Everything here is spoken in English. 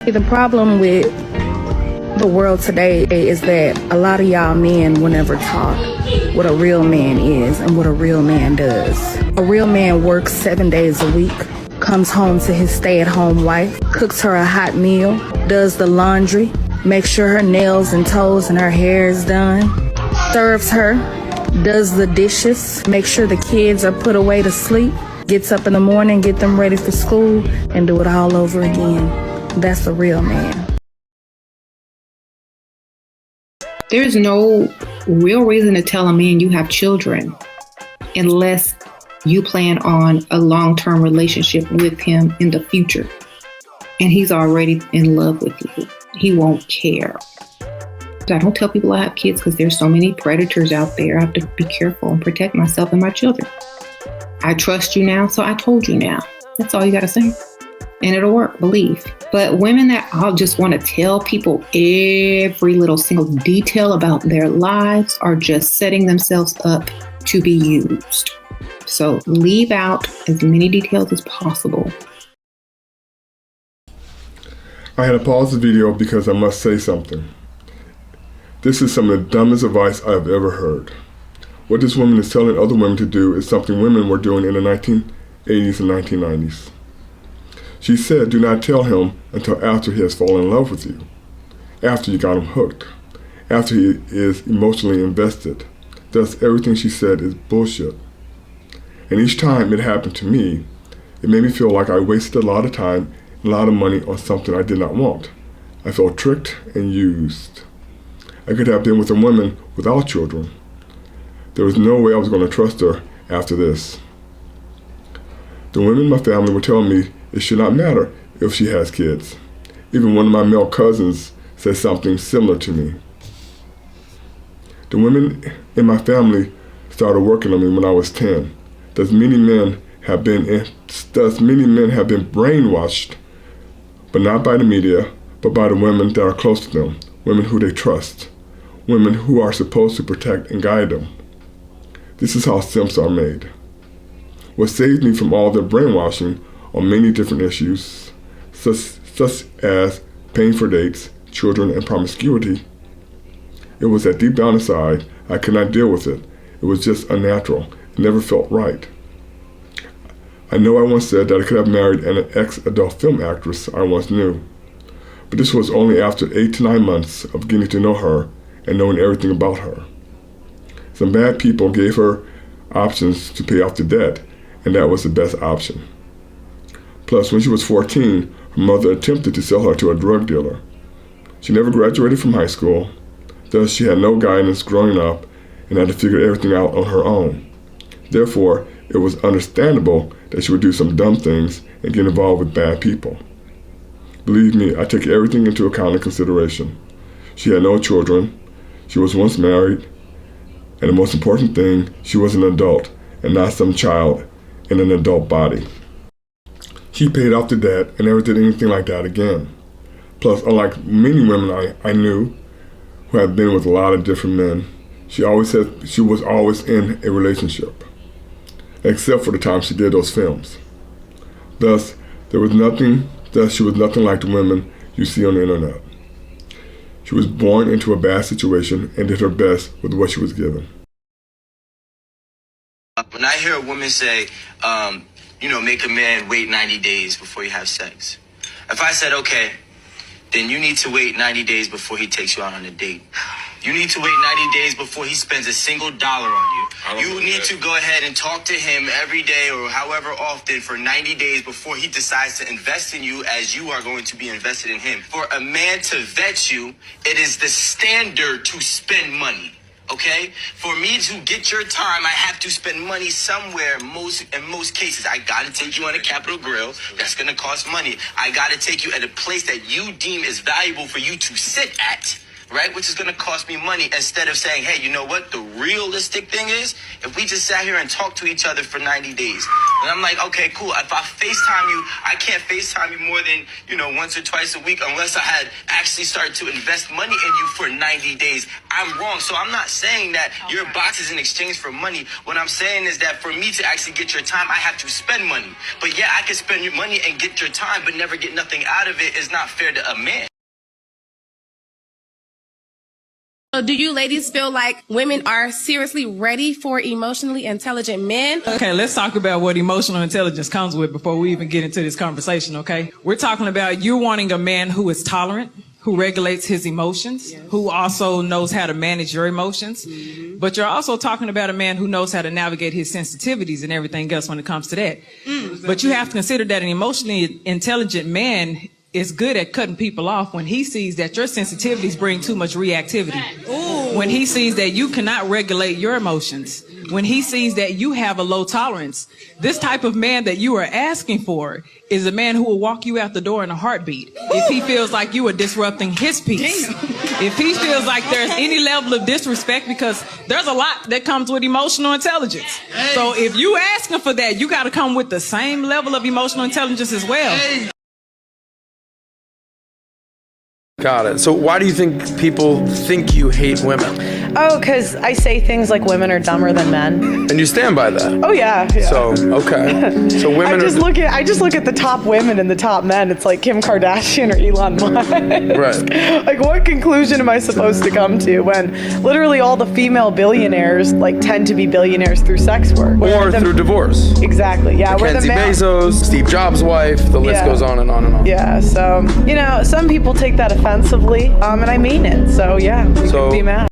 The problem with the world today is that a lot of y'all men will never talk what a real man is and what a real man does. A real man works 7 days a week, comes home to his stay-at-home wife, cooks her a hot meal, does the laundry, makes sure her nails and toes and her hair is done, serves her, does the dishes, makes sure the kids are put away to sleep, gets up in the morning, get them ready for school, and do it all over again. That's a real man. There's no real reason to tell a man you have children unless you plan on a long-term relationship with him in the future. And he's already in love with you. He won't care. I don't tell people I have kids because there's so many predators out there. I have to be careful and protect myself and my children. I trust you now, so I told you now. That's all you got to say. And it'll work, believe. But women that all just want to tell people every little single detail about their lives are just setting themselves up to be used. So leave out as many details as possible. I had to pause the video because I must say something. This is some of the dumbest advice I have ever heard. What this woman is telling other women to do is something women were doing in the 1980s and 1990s. She said, do not tell him until after he has fallen in love with you, after you got him hooked, after he is emotionally invested. Thus, everything she said is bullshit. And each time it happened to me, it made me feel like I wasted a lot of time and a lot of money on something I did not want. I felt tricked and used. I could have been with a woman without children. There was no way I was going to trust her after this. The women in my family were telling me it should not matter if she has kids. Even one of my male cousins said something similar to me. The women in my family started working on me when I was 10. Thus many men have been brainwashed, but not by the media, but by the women that are close to them, women who they trust, women who are supposed to protect and guide them. This is how simps are made. What saved me from all the brainwashing on many different issues, such as paying for dates, children, and promiscuity, it was that deep down inside, I could not deal with it. It was just unnatural. It never felt right. I know I once said that I could have married an ex-adult film actress I once knew, but this was only after 8 to 9 months of getting to know her and knowing everything about her. Some bad people gave her options to pay off the debt, and that was the best option. Plus, when she was 14, her mother attempted to sell her to a drug dealer. She never graduated from high school, thus she had no guidance growing up and had to figure everything out on her own. Therefore, it was understandable that she would do some dumb things and get involved with bad people. Believe me, I take everything into account and consideration. She had no children, she was once married, and the most important thing, she was an adult and not some child in an adult body. She paid off the debt and never did anything like that again. Plus, unlike many women I knew who had been with a lot of different men, she always said she was always in a relationship, except for the time she did those films. Thus, she was nothing like the women you see on the internet. She was born into a bad situation and did her best with what she was given. When I hear a woman say, make a man wait 90 days before you have sex. If I said, okay, then you need to wait 90 days before he takes you out on a date. You need to wait 90 days before he spends a single dollar on you. You need to go ahead and talk to him every day or however often for 90 days before he decides to invest in you as you are going to be invested in him. For a man to vet you, it is the standard to spend money. Okay? For me to get your time, I have to spend money somewhere in most cases. I gotta take you on a Capitol Grill. That's gonna cost money. I gotta take you at a place that you deem is valuable for you to sit at. right? Which is going to cost me money, instead of saying, hey, you know what? The realistic thing is, if we just sat here and talked to each other for 90 days, and I'm like, okay, cool. If I FaceTime you, I can't FaceTime you more than, once or twice a week unless I had actually started to invest money in you for 90 days. I'm wrong. So I'm not saying that your box is in exchange for money. What I'm saying is that for me to actually get your time, I have to spend money. But yeah, I can spend your money and get your time, but never get nothing out of it. Is not fair to a man. So do you ladies feel like women are seriously ready for emotionally intelligent men? Okay, let's talk about what emotional intelligence comes with before we even get into this conversation, okay? We're talking about you wanting a man who is tolerant, who regulates his emotions, who also knows how to manage your emotions. But you're also talking about a man who knows how to navigate his sensitivities and everything else when it comes to that. But you have to consider that an emotionally intelligent man is good at cutting people off when he sees that your sensitivities bring too much reactivity. When he sees that you cannot regulate your emotions. When he sees that you have a low tolerance. This type of man that you are asking for is a man who will walk you out the door in a heartbeat. If he feels like you are disrupting his peace. If he feels like there's any level of disrespect, because there's a lot that comes with emotional intelligence. So if you asking for that, you got to come with the same level of emotional intelligence as well. Got it. So why do you think people think you hate women? Oh, because I say things like women are dumber than men. And you stand by that? Oh, yeah. So, okay. So women I just look at the top women and the top men. It's like Kim Kardashian or Elon Musk. Right. Like, what conclusion am I supposed to come to when literally all the female billionaires tend to be billionaires through sex work? Or through divorce. Exactly, yeah. Mackenzie Bezos, Steve Jobs' wife, the list goes on and on and on. Yeah, so, some people take that offensively, and I mean it. So, yeah, you can be mad.